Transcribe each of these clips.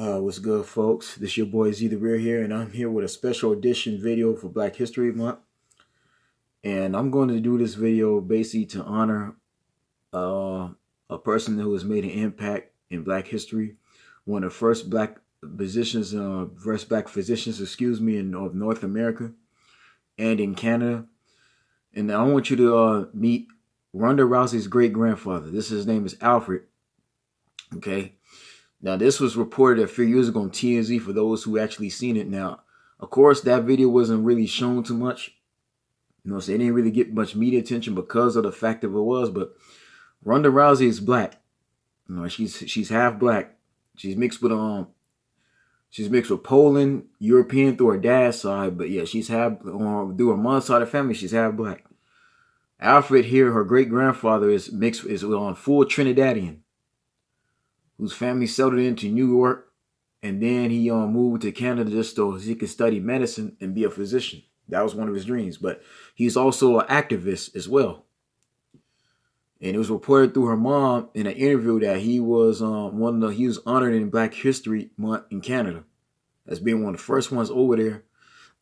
What's good, folks? This your boy Z the Rear here, and I'm here with a special edition video for Black History Month. And I'm going to do this video basically to honor a person who has made an impact in Black history, one of the first black physicians, excuse me, in North America and in Canada. And I want you to meet Ronda Rousey's great grandfather. His name is Alfred. Okay. Now, this was reported a few years ago on TMZ for those who actually seen it. Now, of course, that video wasn't really shown too much. So it didn't really get much media attention because of the fact of it was. But Ronda Rousey is black. She's half black. She's mixed with Poland, European through her dad's side. But yeah, she's half through her mom's side of the family. She's half black. Alfred here, her great grandfather, is on full Trinidadian, whose family settled into New York, and then he moved to Canada just so he could study medicine and be a physician. That was one of his dreams. But he's also an activist as well. And it was reported through her mom in an interview that he was he was honored in Black History Month in Canada as being one of the first ones over there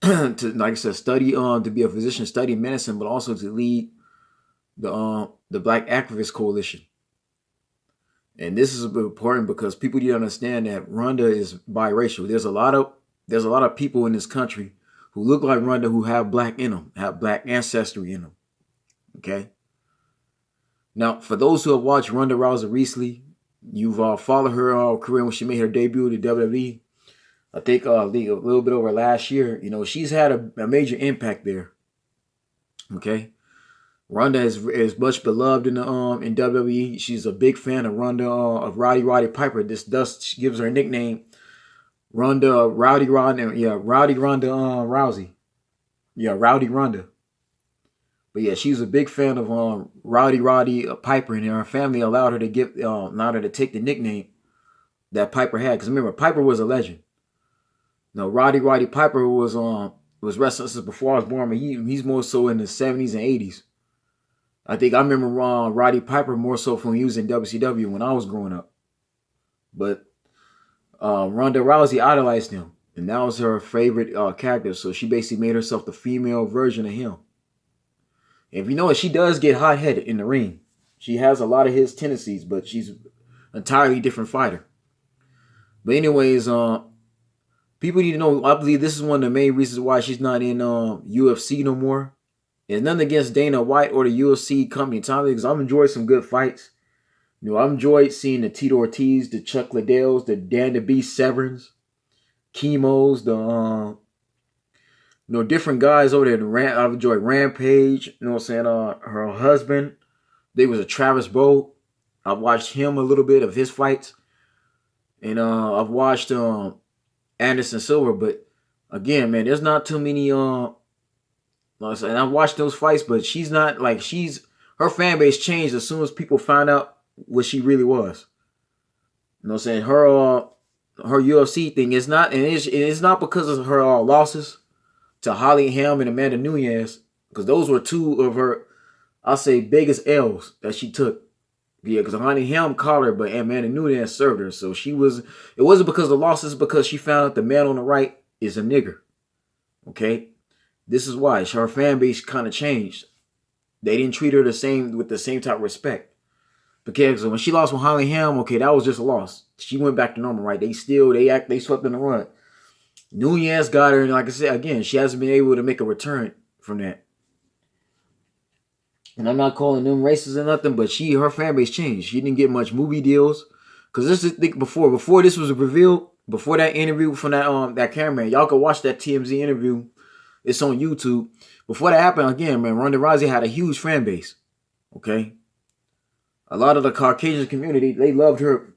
to, like I said, study to be a physician, study medicine, but also to lead the Black Activist Coalition. And this is important because people need to understand that Ronda is biracial. There's a lot of people in this country who look like Ronda who have black in them, have black ancestry in them. Okay. Now, for those who have watched Ronda Rousey recently, you've followed her career when she made her debut at the WWE. I think a little bit over last year. She's had a major impact there. Okay. Ronda is much beloved in WWE. She's a big fan of Roddy Piper. This thus gives her a nickname, Rowdy Ronda Rousey. Yeah, Rowdy Ronda. But yeah, she's a big fan of Roddy Piper, and her family allowed her to take the nickname that Piper had. Because remember, Piper was a legend. Roddy Piper was wrestling since before I was born, but he's more so in the 70s and 80s. I think I remember Roddy Piper more so from when he was in WCW when I was growing up. But Ronda Rousey idolized him, and that was her favorite character. So she basically made herself the female version of him. And if you know it, she does get hot-headed in the ring. She has a lot of his tendencies, but she's an entirely different fighter. But anyways, people need to know, I believe this is one of the main reasons why she's not in UFC no more. It's nothing against Dana White or the UFC company entirely, because I've enjoyed some good fights. I've enjoyed seeing the Tito Ortiz, the Chuck Liddells, the Dan the Beast Severns, Chemos, different guys over there. I've enjoyed Rampage. Her husband, there was a Travis Bowe. I've watched him a little bit of his fights, and I've watched Anderson Silva. But again, man, there's not too many. And I watched those fights, but she's not like her fan base changed as soon as people found out what she really was. Her UFC thing is not, and it's not because of her losses to Holly Holm and Amanda Nunes, because those were two of her, I'll say, biggest L's that she took. Yeah, because Holly Holm caught her, but Amanda Nunes served her. So it wasn't because of the losses, because she found out the man on the right is a nigger. Okay. This is why her fan base kind of changed. They didn't treat her with the same type of respect. Because when she lost with Holly Holm, okay, that was just a loss. She went back to normal, right? They swept in the run. Nunez got her, and like I said, again, she hasn't been able to make a return from that. And I'm not calling them racist or nothing, but her fan base changed. She didn't get much movie deals. Because this is before this was revealed, before that interview from that cameraman, y'all could watch that TMZ interview. It's on YouTube. Before that happened, again, man, Ronda Rousey had a huge fan base. Okay? A lot of the Caucasian community, they loved her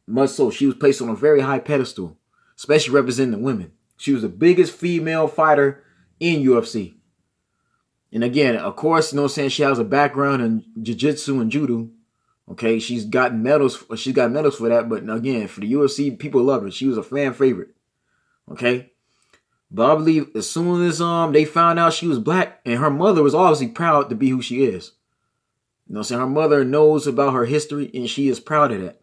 much so. She was placed on a very high pedestal, especially representing the women. She was the biggest female fighter in UFC. And again, of course, she has a background in jiu-jitsu and judo. Okay? She's got medals for that. But again, for the UFC, people love her. She was a fan favorite. Okay? But I believe as soon as they found out she was black, and her mother was obviously proud to be who she is. Her mother knows about her history, and she is proud of that.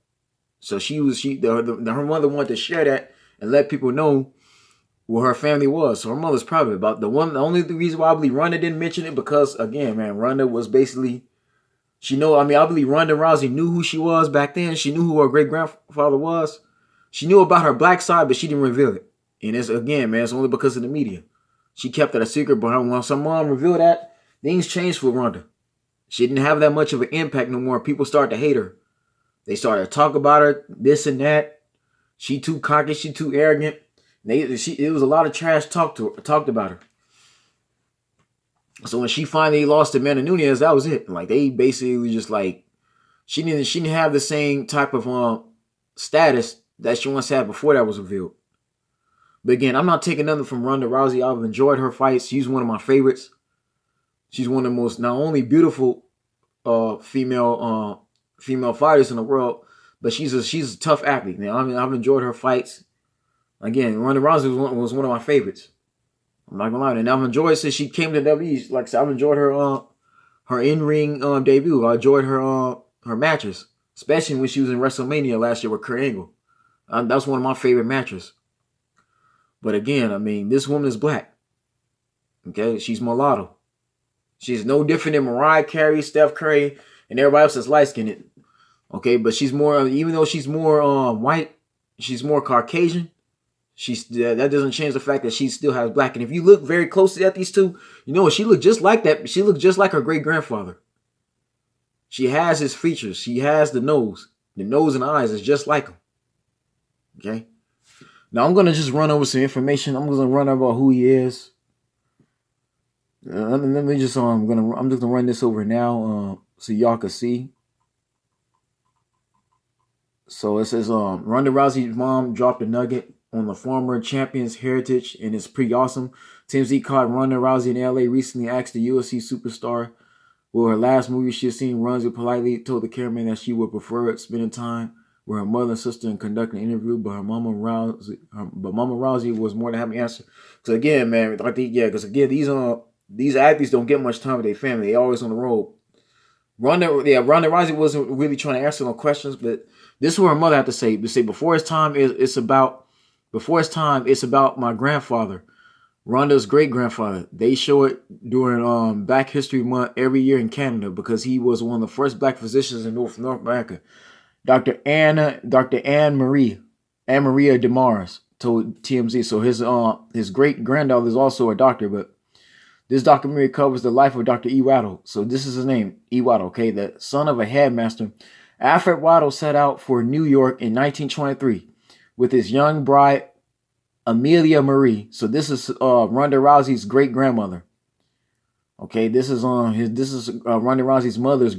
So her mother wanted to share that and let people know what her family was. So her mother's probably about the only reason why I believe Ronda didn't mention it, because again, man, Ronda was basically, I believe Ronda Rousey knew who she was back then. She knew who her great grandfather was. She knew about her black side, but she didn't reveal it. And it's, again, man, it's only because of the media. She kept it a secret, but when someone revealed that, things changed for Ronda. She didn't have that much of an impact no more. People started to hate her. They started to talk about her, this and that. She too cocky, she too arrogant. It was a lot of trash talked about her. So when she finally lost to Amanda Nunes, that was it. Like, they basically just like, she didn't have the same type of status that she once had before that was revealed. But again, I'm not taking nothing from Ronda Rousey. I've enjoyed her fights. She's one of my favorites. She's one of the most not only beautiful female fighters in the world, but she's a tough athlete. Now, I've enjoyed her fights. Again, Ronda Rousey was one of my favorites. I'm not gonna lie. And I've enjoyed since she came to WWE. Like I said, I've enjoyed her in-ring debut. I enjoyed her matches, especially when she was in WrestleMania last year with Kurt Angle. That's one of my favorite matches. But again, I mean, this woman is black. Okay, she's mulatto. She's no different than Mariah Carey, Steph Curry, and everybody else that's light-skinned. Okay, but she's more, even though she's more white, she's more Caucasian. That doesn't change the fact that she still has black. And if you look very closely at these two, you know, she looked just like that. She looked just like her great-grandfather. She has his features. She has the nose. The nose and eyes is just like him. Okay? Now, I'm going to just run over some information. I'm going to run over who he is. Let me just, I'm just going to run this over now so y'all can see. So it says, Ronda Rousey's mom dropped a nugget on the former champion's heritage, and it's pretty awesome. TMZ caught Ronda Rousey in LA recently asked the UFC superstar, well, her last movie she had seen, Rousey politely told the cameraman that she would prefer spending time with her mother and sister and conducting an interview, but Mama Rousey was more than happy to answer. Because again, man, these athletes don't get much time with their family. They always on the road. Ronda Rousey wasn't really trying to answer no questions, but this is what her mother had to say. Before it's time, it's about my grandfather, Ronda's great grandfather. They show it during Black History Month every year in Canada because he was one of the first black physicians in North America. Dr. Anne Maria DeMars told TMZ. So his great granddaughter is also a doctor, but this documentary covers the life of Dr. E. Waddell. So this is his name, E. Waddell, okay? The son of a headmaster. Alfred Waddell set out for New York in 1923 with his young bride, Amelia Marie. So this is Ronda Rousey's great grandmother. Okay, this is Ronda Rousey's mother's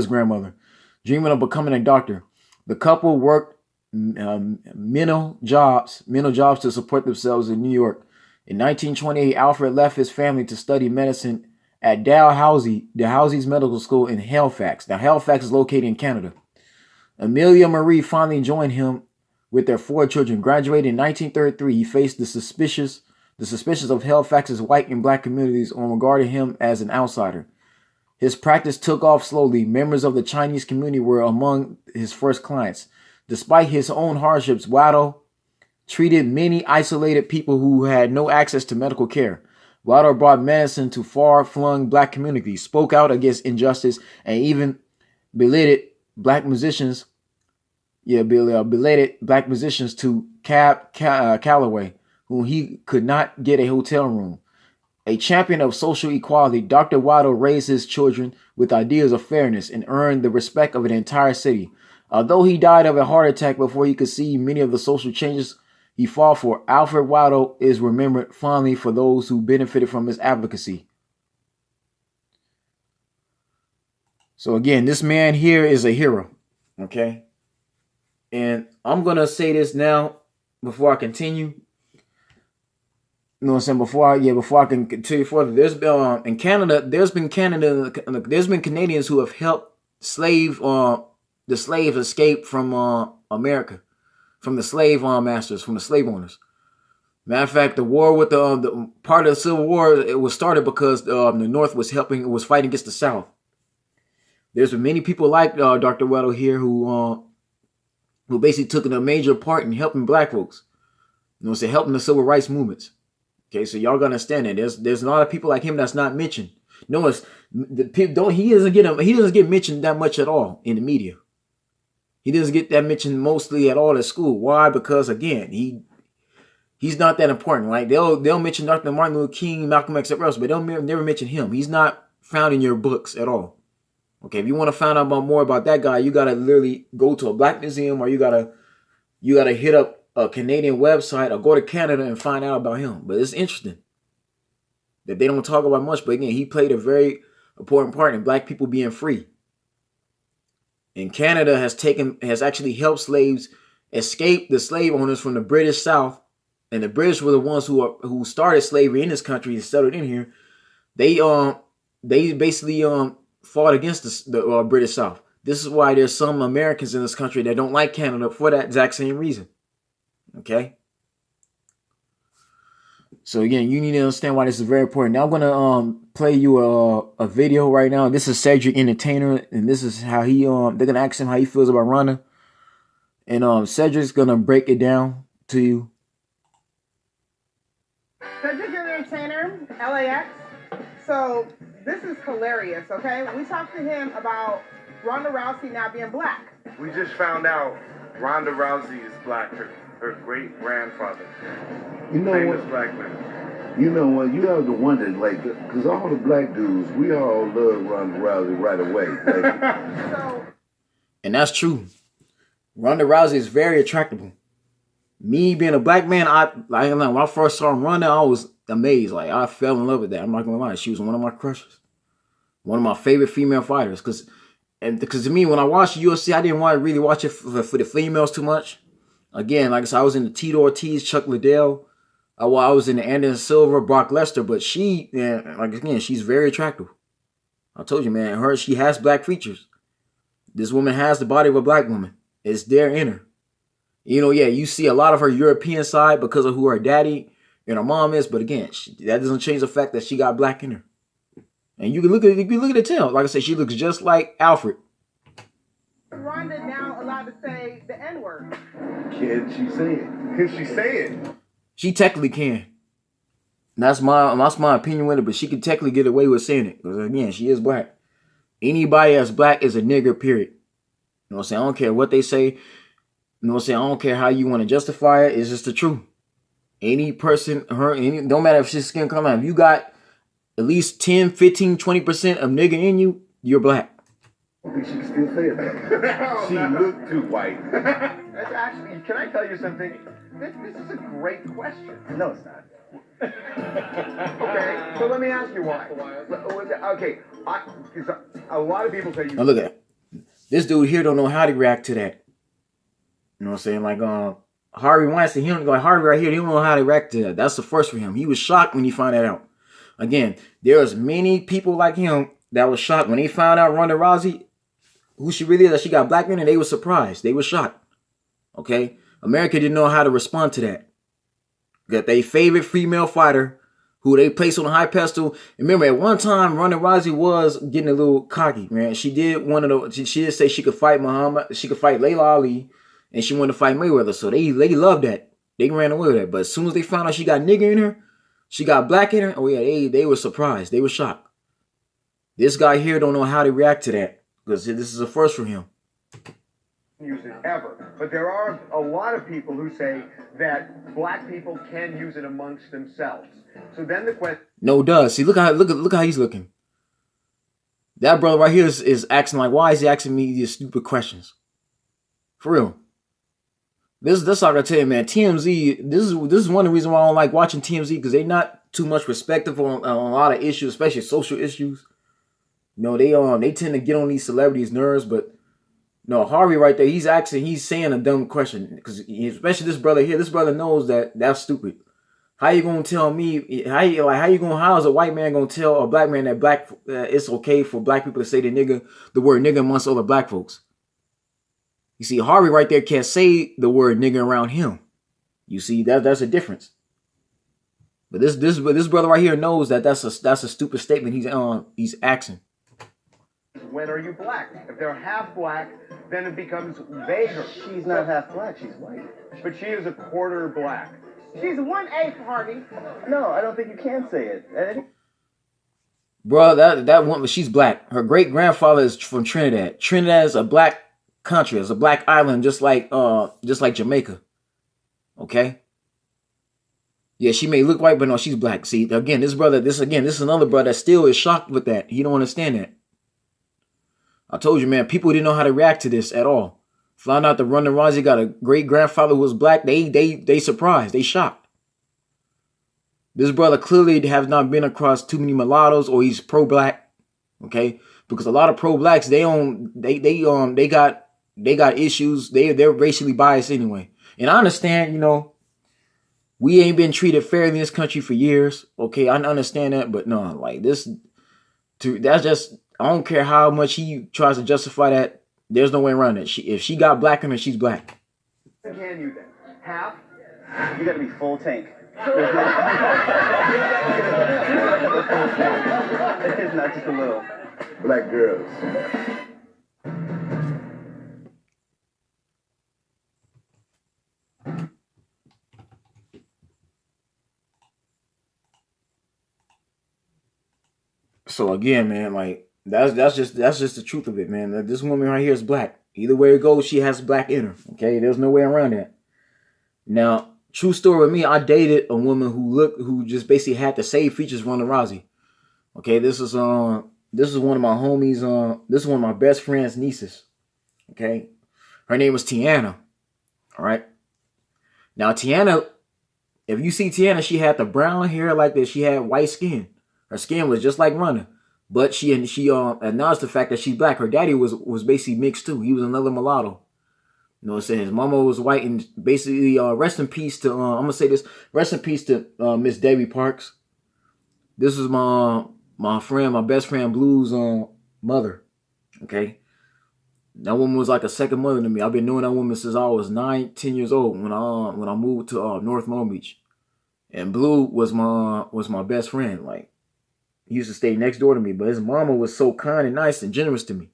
grandmother, dreaming of becoming a doctor. The couple worked menial jobs to support themselves in New York. In 1928, Alfred left his family to study medicine at Dalhousie's Medical School in Halifax. Now, Halifax is located in Canada. Amelia Marie finally joined him with their 4 children. Graduated in 1933, he faced the suspicions of Halifax's white and black communities on regarding him as an outsider. His practice took off slowly. Members of the Chinese community were among his first clients. Despite his own hardships, Waddell treated many isolated people who had no access to medical care. Waddell brought medicine to far-flung black communities, spoke out against injustice, and even belated black musicians to Cab Calloway, whom he could not get a hotel room. A champion of social equality, Dr. Waddell raised his children with ideas of fairness and earned the respect of an entire city. Although he died of a heart attack before he could see many of the social changes he fought for, Alfred Waddell is remembered fondly for those who benefited from his advocacy. So again, this man here is a hero, okay? And I'm going to say this now before I continue. You know what I'm saying? Before I can continue further, there's been in Canada, there's been Canadians who have helped the slaves escape from America, from the slave masters, from the slave owners. Matter of fact, the war with the part of the Civil War, it was started because the North was fighting against the South. There's been many people like Dr. Waddell here who who basically took a major part in helping black folks. You know what I'm saying? Helping the civil rights movements. Okay, so y'all gotta understand that there's a lot of people like him that's not mentioned. No, it's the people don't. He doesn't get mentioned that much at all in the media. He doesn't get that mentioned mostly at all at school. Why? Because again, he's not that important, right? They'll mention Dr. Martin Luther King, Malcolm X, everyone else, but they'll never mention him. He's not found in your books at all. Okay, if you want to find out more about that guy, you gotta literally go to a black museum, or you gotta hit up a Canadian website, or go to Canada and find out about him. But it's interesting that they don't talk about much. But again, he played a very important part in black people being free. And Canada has actually helped slaves escape the slave owners from the British South. And the British were the ones who started slavery in this country and settled in here. They basically fought against the British South. This is why there's some Americans in this country that don't like Canada for that exact same reason. Okay. So again, you need to understand why this is very important. Now I'm gonna play you a video right now. This is Cedric Entertainer, and this is how they're gonna ask him how he feels about Ronda, and Cedric's gonna break it down to you. Cedric Entertainer, LAX. So this is hilarious. Okay, we talked to him about Ronda Rousey not being black. We just found out Ronda Rousey is black. Her great grandfather. You know famous what? Black man. You know what? You have to wonder, like, because all the black dudes, we all love Ronda Rousey right away. Like, and that's true. Ronda Rousey is very attractive. Me being a black man, when I first saw Ronda, I was amazed. Like, I fell in love with that. I'm not gonna lie. She was one of my crushes. One of my favorite female fighters. Because to me, when I watched UFC, I didn't want to really watch it for the females too much. Again, like I said, I was in the Tito Ortiz, Chuck Liddell. I was in the Anderson Silva, Brock Lesnar. But she's very attractive. I told you, man, she has black features. This woman has the body of a black woman. It's there in her. You know, yeah, you see a lot of her European side because of who her daddy and her mom is. But again, that doesn't change the fact that she got black in her. And you can look at the tail. Like I said, she looks just like Alfred. Ronda now allowed to say the N-word. can she say it? Can she say it? She technically can. That's my opinion with it, but she can technically get away with saying it. Because again, she is black. Anybody that's black is a nigger, period. You know what I'm saying? I don't care what they say. You know what I'm saying? I don't care how you want to justify it. It's just the truth. Any person, don't matter if she's skin color. If you got at least 10, 15, 20% of nigger in you, you're black. I think she can still say it. She looked too white. That's actually, can I tell you something? This is a great question. No, it's not. Okay, so let me ask you why. Okay, because a lot of people say you. Now look at that. This dude here don't know how to react to that. You know what I'm saying? Like Harvey Weinstein, Harvey right here, he don't know how to react to that. That's the first for him. He was shocked when he found that out. Again, there's many people like him that was shocked when they found out Ronda Rousey, who she really is, that she got black men, and they were surprised. They were shocked. Okay? America didn't know how to respond to that. That they favorite female fighter who they placed on a high pedestal. Remember, at one time, Ronda Rousey was getting a little cocky, man. She did she did say she could fight Muhammad, she could fight Layla Ali, and she wanted to fight Mayweather. So they loved that. They ran away with that. But as soon as they found out she got nigger in her, she got black in her, oh yeah, they were surprised. They were shocked. This guy here don't know how to react to that because this is a first for him. Use it ever, but there are a lot of people who say that black people can use it amongst themselves. So then the question. No, it does. See, look how he's looking. That brother right here is acting like, why is he asking me these stupid questions? For real. This like I tell you, man. TMZ. This is one of the reasons why I don't like watching TMZ, because they not too much respectful on a lot of issues, especially social issues. You know, they tend to get on these celebrities' nerves, but. No, Harvey right there, he's saying a dumb question. Because especially this brother here, this brother knows that that's stupid. How you gonna tell me, how is a white man gonna tell a black man that it's okay for black people to say the word nigga amongst other black folks? You see, Harvey right there can't say the word nigga around him. You see, that's a difference. But this brother right here knows that that's a stupid statement he's asking. When are you black? If they're half black, then it becomes vaguer. She's not half black, she's white. But she is a quarter black. She's 1/8, Harvey. No, I don't think you can say it. Bro, that woman, she's black. Her great grandfather is from Trinidad. Trinidad is a black country. It's a black island, just like Jamaica. Okay. Yeah, she may look white, but no, she's black. See, again, this is another brother that still is shocked with that. He don't understand that. I told you, man, people didn't know how to react to this at all. Found out that Ronda Rousey got a great grandfather who was black. They surprised. They shocked. This brother clearly has not been across too many mulattoes, or he's pro-black. Okay, because a lot of pro-blacks they got issues. They're racially biased anyway. And I understand, we ain't been treated fairly in this country for years. Okay, I understand that, but no, like this, that's just, I don't care how much he tries to justify that. There's no way around it. If she got black in her, she's black. Can you then? Half? You gotta be full tank. It's not just a little. Black girls. So again, man, like that's just the truth of it, man. This woman right here is black. Either way it goes, she has black in her. Okay, there's no way around that. Now, true story with me, I dated a woman who just basically had the same features as Ronda Rousey. Okay, this is one of my homies. This is one of my best friend's nieces. Okay, her name was Tiana. All right. Now Tiana, if you see Tiana, she had the brown hair like this. She had white skin. Her skin was just like Ronda, but she acknowledged the fact that she's black. Her daddy was basically mixed too. He was another mulatto. You know what I'm saying? His mama was white, and basically, rest in peace to, I'm going to say this, rest in peace to Miss Debbie Parks. This is my best friend Blue's mother, okay? That woman was like a second mother to me. I've been knowing that woman since I was 9-10 years old when I moved to North Long Beach. And Blue was my best friend. Like, he used to stay next door to me, but his mama was so kind and nice and generous to me.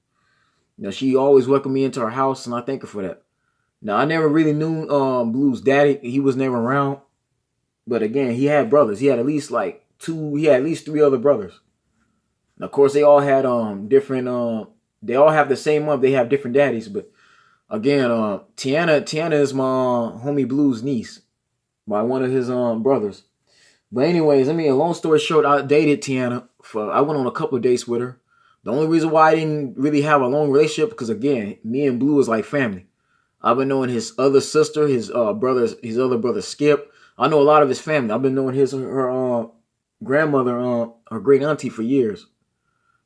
She always welcomed me into her house, and I thank her for that. Now, I never really knew Blue's daddy. He was never around. But again, he had brothers. He had at least at least 3 other brothers. And of course, they all had different, they all have the same mom. They have different daddies. But again, Tiana is my homie Blue's niece by one of his brothers. But anyways, a long story short, I dated Tiana. I went on a couple of dates with her. The only reason why I didn't really have a long relationship, because again, me and Blue was like family. I've been knowing his other sister, his other brother Skip. I know a lot of his family. I've been knowing her grandmother, her great auntie for years.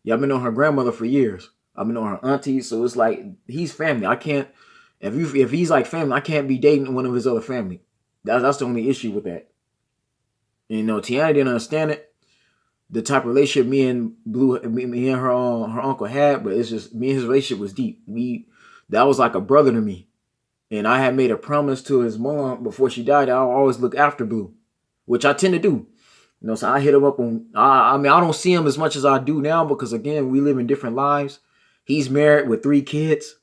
Yeah, I've been knowing her grandmother for years. I've been knowing her auntie, so it's like he's family. I can't, if he's like family, I can't be dating one of his other family. That's the only issue with that. Tiana didn't understand it. The type of relationship me and her uncle had, but it's just me and his relationship was deep. That was like a brother to me. And I had made a promise to his mom before she died that I'll always look after Blue, which I tend to do. So I hit him up on, I don't see him as much as I do now because, again, we live in different lives. He's married with 3 kids.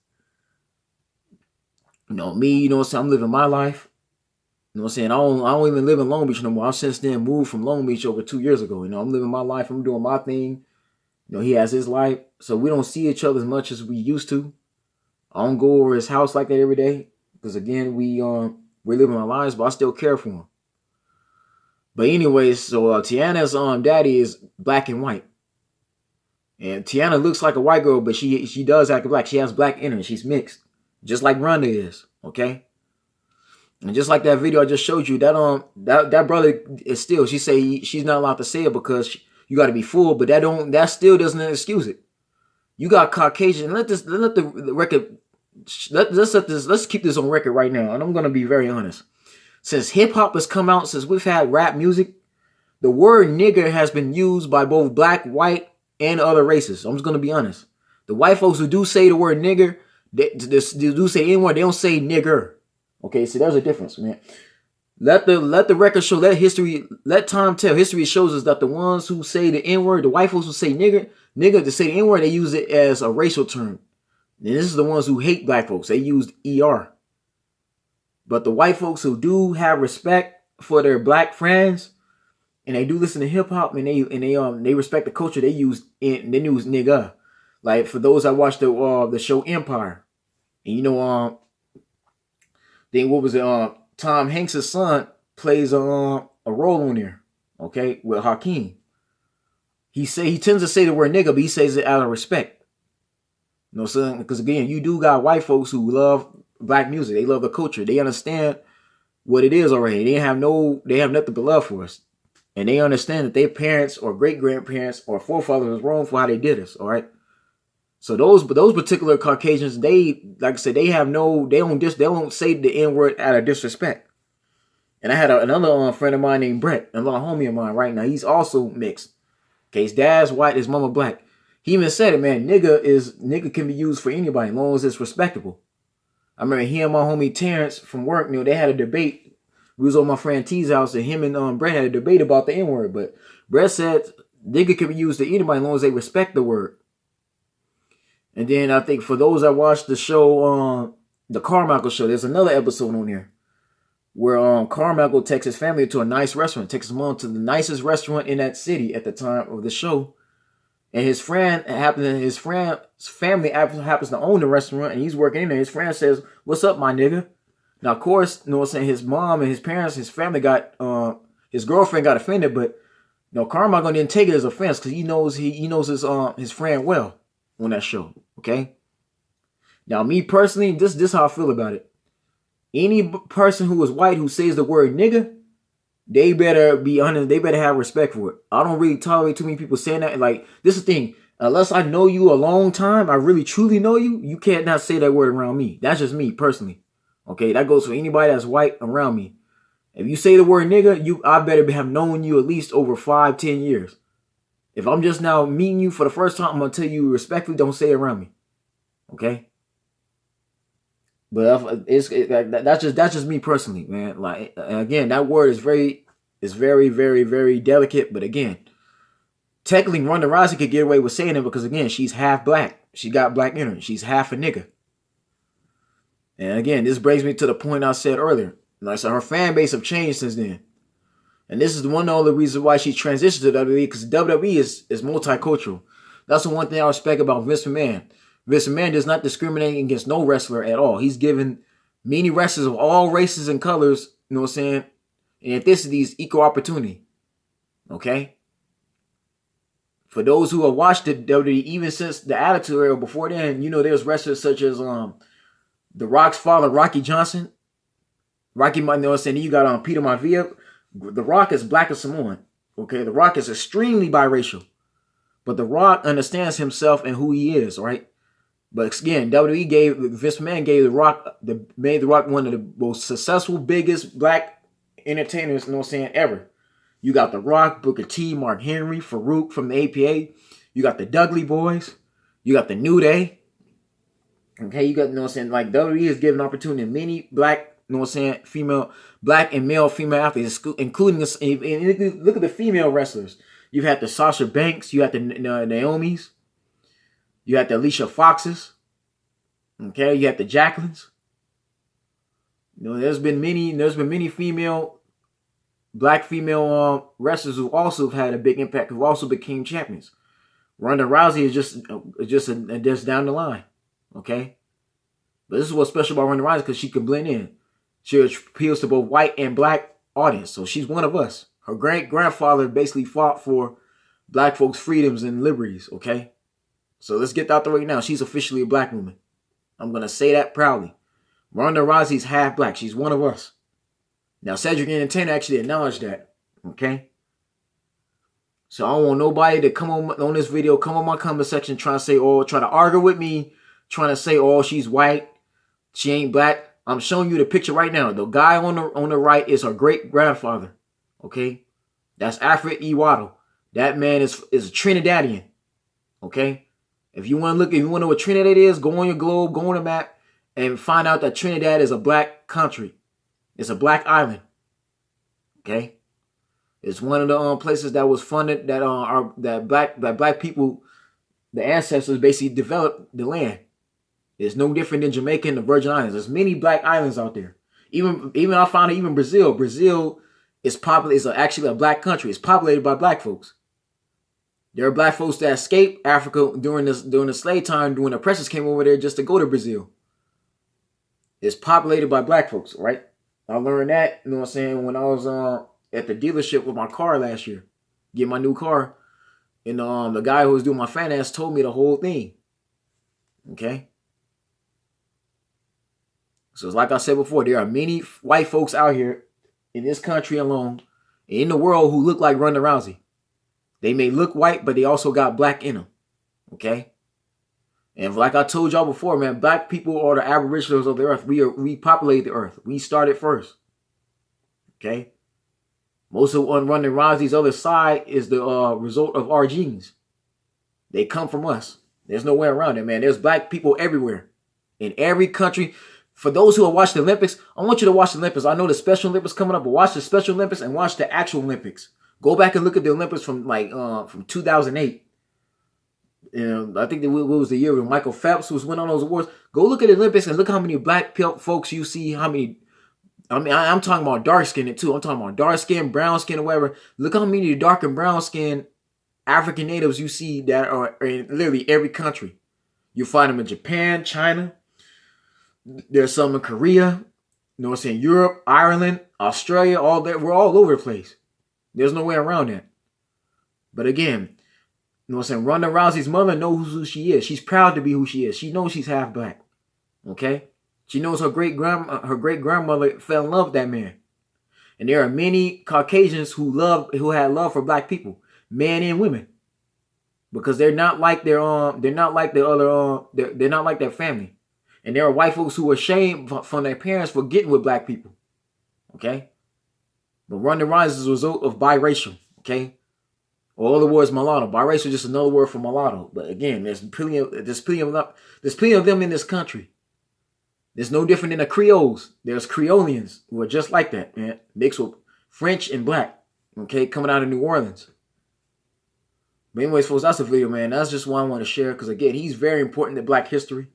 Me, I'm living my life. I don't even live in Long Beach no more. I've since then moved from Long Beach over 2 years ago. I'm living my life. I'm doing my thing. He has his life. So we don't see each other as much as we used to. I don't go over his house like that every day. Because again, we're living our lives, but I still care for him. But anyways, so Tiana's daddy is black and white. And Tiana looks like a white girl, but she does act black. She has black in her. She's mixed. Just like Ronda is. Okay? And just like that video I just showed you, that brother is still, she say she's not allowed to say it because you got to be full, but that still doesn't excuse it. You got Caucasian. Let's keep this on record right now, and I'm gonna be very honest. Since hip hop has come out, since we've had rap music, the word nigger has been used by both black, white, and other races. I'm just gonna be honest. The white folks who do say the word nigger, they do say N-word, they don't say nigger. Okay, so there's a difference, man. Let the record show, let time tell. History shows us that the ones who say the N-word, the white folks who say nigga to say the N-word, they use it as a racial term. And this is the ones who hate black folks. They used ER. But the white folks who do have respect for their black friends, and they do listen to hip hop, and they respect the culture, they use nigga. Like for those that watched the show Empire, and you know then what was it? Tom Hanks' son plays a role on there, okay, with Hakeem. He tends to say the word nigga, but he says it out of respect. You know what I'm saying? Because again, you do got white folks who love black music. They love the culture. They understand what it is already. They have nothing but love for us. And they understand that their parents or great grandparents or forefathers was wrong for how they did us. All right. So those particular Caucasians, they, like I said, they don't say the N-word out of disrespect. And I had another friend of mine named Brett, a little homie of mine right now. He's also mixed. Okay, his dad's white, his mama black. He even said it, man. Nigga can be used for anybody as long as it's respectable. I remember he and my homie Terrence from work, they had a debate. We was on my friend T's house, and him and Brett had a debate about the N-word. But Brett said nigga can be used to anybody as long as they respect the word. And then I think for those that watched the show, the Carmichael show, there's another episode on there where Carmichael takes his family to a nice restaurant, takes his mom to the nicest restaurant in that city at the time of the show. And his family happens to own the restaurant, and he's working in there. His friend says, "What's up, my nigga?" Now, of course, you know what I'm saying, his mom and his parents, his family his girlfriend got offended, but Carmichael didn't take it as offense because he knows his friend well on that show. Okay. Now, me personally, this is how I feel about it. Any person who is white who says the word nigga, they better be honest. They better have respect for it. I don't really tolerate too many people saying that. Like, this is the thing. Unless I know you a long time, I really truly know you, you can't not say that word around me. That's just me personally. Okay, that goes for anybody that's white around me. If you say the word nigga, I better have known you at least over 5-10 years. If I'm just now meeting you for the first time, I'm gonna tell you respectfully, don't say it around me. Okay. But that's just me personally, man. Like, again, that word is very, very, very delicate. But again, technically, Ronda Rousey could get away with saying it because again, she's half black. She got black in her. She's half a nigga. And again, this brings me to the point I said earlier. Like, so her fan base have changed since then. And this is one of the only reasons why she transitioned to WWE, because WWE is multicultural. That's the one thing I respect about Vince McMahon. Vince McMahon does not discriminate against no wrestler at all. He's given many wrestlers of all races and colors, you know what I'm saying, and ethnicities equal opportunity. Okay? For those who have watched the WWE even since the Attitude Era, before then, there's wrestlers such as The Rock's father, Rocky Johnson. Rocky, you know what I'm saying? You got Peter Maivia. The Rock is black and Samoan. Okay? The Rock is extremely biracial. But The Rock understands himself and who he is, right? But again, Vince McMahon made The Rock one of the most successful, biggest black entertainers, you know what I'm saying, ever. You got The Rock, Booker T, Mark Henry, Farouk from the APA. You got the Dudley Boys. You got the New Day. Okay, you got, you know what I'm saying, like WWE is giving opportunity to many black, you know what I'm saying, black and male female athletes, including, and look at the female wrestlers. You've had the Sasha Banks, you had the Naomi's, you had the Alicia Foxes, okay, you had the Jacquelines. There's been many black female wrestlers who also have had a big impact, who also became champions. Ronda Rousey is just down the line, okay. But this is what's special about Ronda Rousey, because she can blend in. She appeals to both white and black audience, so she's one of us. Her great-grandfather basically fought for black folks' freedoms and liberties, okay? So let's get that out the way now. She's officially a black woman. I'm going to say that proudly. Ronda Rousey's half black. She's one of us. Now, Cedric Entertainer actually acknowledged that, okay? So I don't want nobody to come on this video, come on my comment section trying to argue with me, trying to say, oh, she's white, she ain't black. I'm showing you the picture right now. The guy on the right is her great-grandfather, okay? That's Alfred E. Waddell. That man is a Trinidadian, okay? If you want to know what Trinidad is, go on your globe, go on the map, and find out that Trinidad is a black country. It's a black island, Okay, it's one of the places that was funded that black people, the ancestors basically developed the land. It's no different than Jamaica and the Virgin Islands. There's many black islands out there. Even I found even Brazil. Brazil is actually a black country. It's populated by black folks. There are black folks that escaped Africa during the slave time, when the oppressors came over there just to go to Brazil. It's populated by black folks, right? I learned that, you know what I'm saying, when I was at the dealership with my car last year, get my new car, and the guy who was doing my finance told me the whole thing. Okay. So it's like I said before, there are many white folks out here in this country alone, in the world, who look like Ronda Rousey. They may look white, but they also got black in them. Okay? And like I told y'all before, man, black people are the aboriginals of the earth. We populate the earth. We started first. Okay? Most of on Ronda Rousey's other side is the result of our genes. They come from us. There's no way around it, man. There's black people everywhere. In every country. For those who have watched the Olympics, I want you to watch the Olympics. I know the Special Olympics coming up, but watch the Special Olympics and watch the actual Olympics. Go back and look at the Olympics from from 2008. I think what was the year when Michael Phelps was winning all those awards. Go look at the Olympics and look how many black folks you see. How many? I mean, I'm talking about dark skinned too. I'm talking about dark skin, brown skin, or whatever. Look how many dark and brown skin African natives you see that are in literally every country. You find them in Japan, China. There's some in Korea. You know what I'm saying? Europe, Ireland, Australia, all that. We're all over the place. There's no way around that. But again, you know what I'm saying? Ronda Rousey's mother knows who she is. She's proud to be who she is. She knows she's half black. Okay? She knows her great grandmother fell in love with that man. And there are many Caucasians who had love for black people, men and women, because they're not like their family. And there are white folks who are ashamed from their parents for getting with black people. Okay? But Ronda Rousey is a result of biracial. Okay? Or other words, mulatto. Biracial is just another word for mulatto. But again, there's plenty of them in this country. There's no different than the Creoles. There's Creolians who are just like that, man. Mixed with French and black. Okay? Coming out of New Orleans. But anyways, folks, that's the video, man. That's just what I want to share. Because again, he's very important to black history.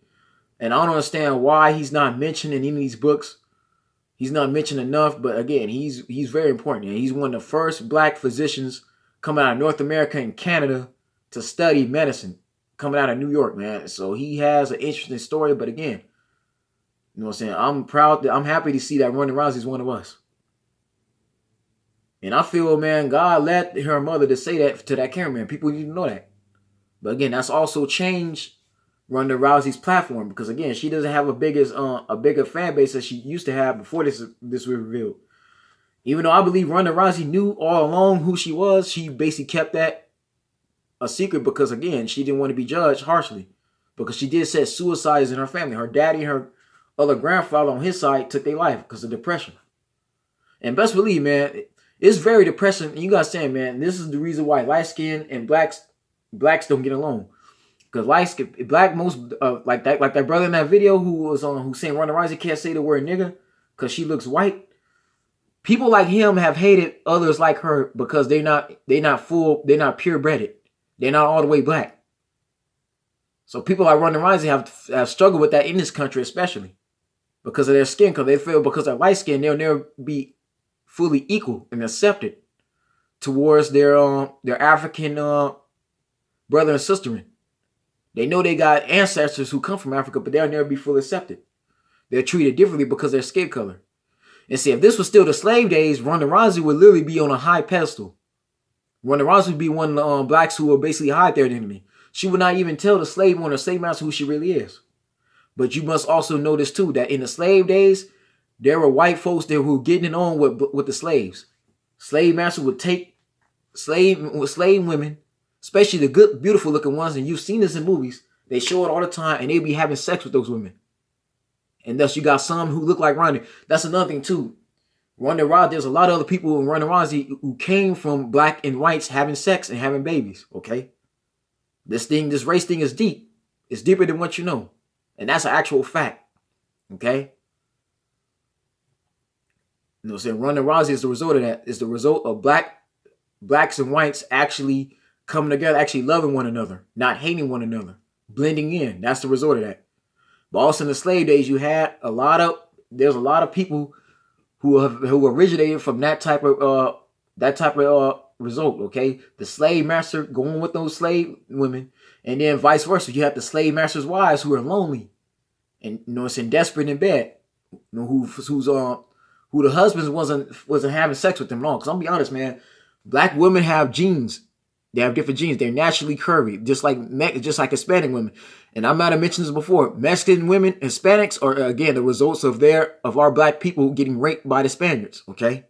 And I don't understand why he's not mentioned in any of these books. He's not mentioned enough, but again, he's very important. And he's one of the first black physicians coming out of North America and Canada to study medicine, coming out of New York, man. So he has an interesting story, but again, you know what I'm saying? I'm happy to see that Ronda Rousey is one of us. And I feel, man, God led her mother to say that to that cameraman. People need to know that. But again, that's also changed Ronda Rousey's platform, because again, she doesn't have a bigger fan base as she used to have before this was revealed. Even though I believe Ronda Rousey knew all along who she was, she basically kept that a secret because again, she didn't want to be judged harshly, because she did set suicides in her family. Her daddy and her other grandfather on his side took their life because of depression. And best believe, man, it's very depressing. And you guys saying, man, this is the reason why light skin and blacks don't get along. Because most like that brother in that video who's saying Ronda Rousey can't say the word nigga because she looks white. People like him have hated others like her because they're not purebred. They're not all the way black. So people like Ronda Rousey have struggled with that in this country, especially because of their skin, because they feel because they're light skinned they'll never be fully equal and accepted towards their African brother and sister. They know they got ancestors who come from Africa, but they'll never be fully accepted. They're treated differently because of their skin color. And see, if this was still the slave days, Ronda Rousey would literally be on a high pedestal. Ronda Rousey would be one of the blacks who would basically hide their identity. She would not even tell the slave owner, slave master, who she really is. But you must also notice too that in the slave days, there were white folks there who were getting it on with the slaves. Slave master would take slave women, especially the good, beautiful looking ones, and you've seen this in movies. They show it all the time, and they be having sex with those women. And thus you got some who look like Ronda. That's another thing too. Ronda Rousey, there's a lot of other people in Ronda Rousey who came from black and whites having sex and having babies, okay? This race thing is deep. It's deeper than what you know. And that's an actual fact, okay? You know what I'm saying? Ronda Rousey is the result of that. It's the result of blacks and whites actually coming together, actually loving one another, not hating one another, blending in. That's the result of that. But also in the slave days, there's a lot of people who originated from that type of result. Okay, the slave master going with those slave women, and then vice versa. You have the slave master's wives who are lonely and it's desperate in bed. Who the husbands wasn't having sex with them long. Because I'm gonna be honest, man, black women have genes. They have different genes. They're naturally curvy, just like Hispanic women. And I might have mentioned this before. Mexican women, Hispanics are again the results of our black people getting raped by the Spaniards. Okay,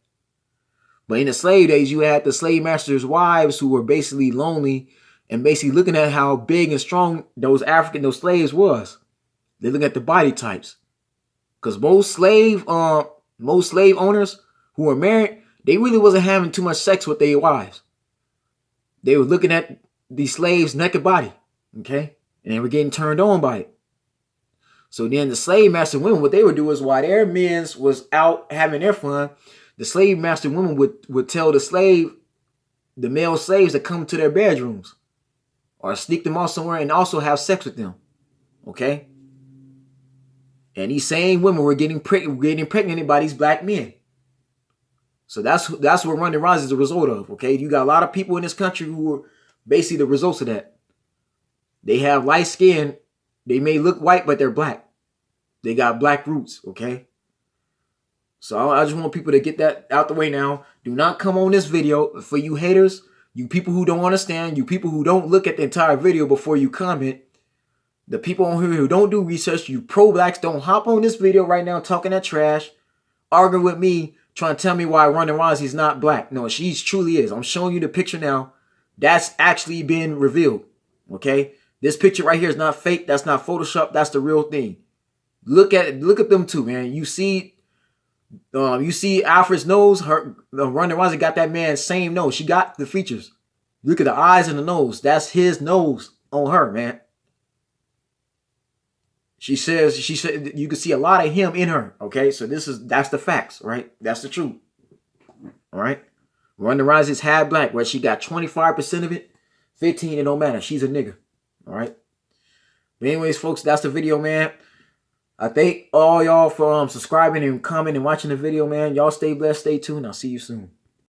but in the slave days, you had the slave masters' wives who were basically lonely and basically looking at how big and strong those slaves was. They look at the body types, because most slave owners who were married, they really wasn't having too much sex with their wives. They were looking at the slave's naked body, okay? And they were getting turned on by it. So then the slave master women, what they would do is while their men was out having their fun, the slave master women would tell the male slaves to come to their bedrooms or sneak them off somewhere and also have sex with them, okay? And these same women were getting pregnant by these black men. So that's what Ronda Rousey is a result of, okay? You got a lot of people in this country who are basically the results of that. They have light skin. They may look white, but they're black. They got black roots, okay? So I just want people to get that out the way now. Do not come on this video. For you haters, you people who don't understand, you people who don't look at the entire video before you comment, the people on here who don't do research, you pro-blacks, don't hop on this video right now talking that trash, arguing with me, trying to tell me why Ronda Rousey is not black. No, she truly is. I'm showing you the picture now. That's actually been revealed, okay? This picture right here is not fake. That's not Photoshop. That's the real thing. Look at it. Look at them two, man. You see Alfred's nose. Ronda Rousey got that man's same nose. She got the features. Look at the eyes and the nose. That's his nose on her, man. She said you can see a lot of him in her. Okay, so that's the facts, right? That's the truth. All right. Ronda Rousey's half black, where she got 25% of it, 15% it don't matter. She's a nigga. All right. But anyways, folks, that's the video, man. I thank all y'all for subscribing and commenting and watching the video, man. Y'all stay blessed, stay tuned. I'll see you soon.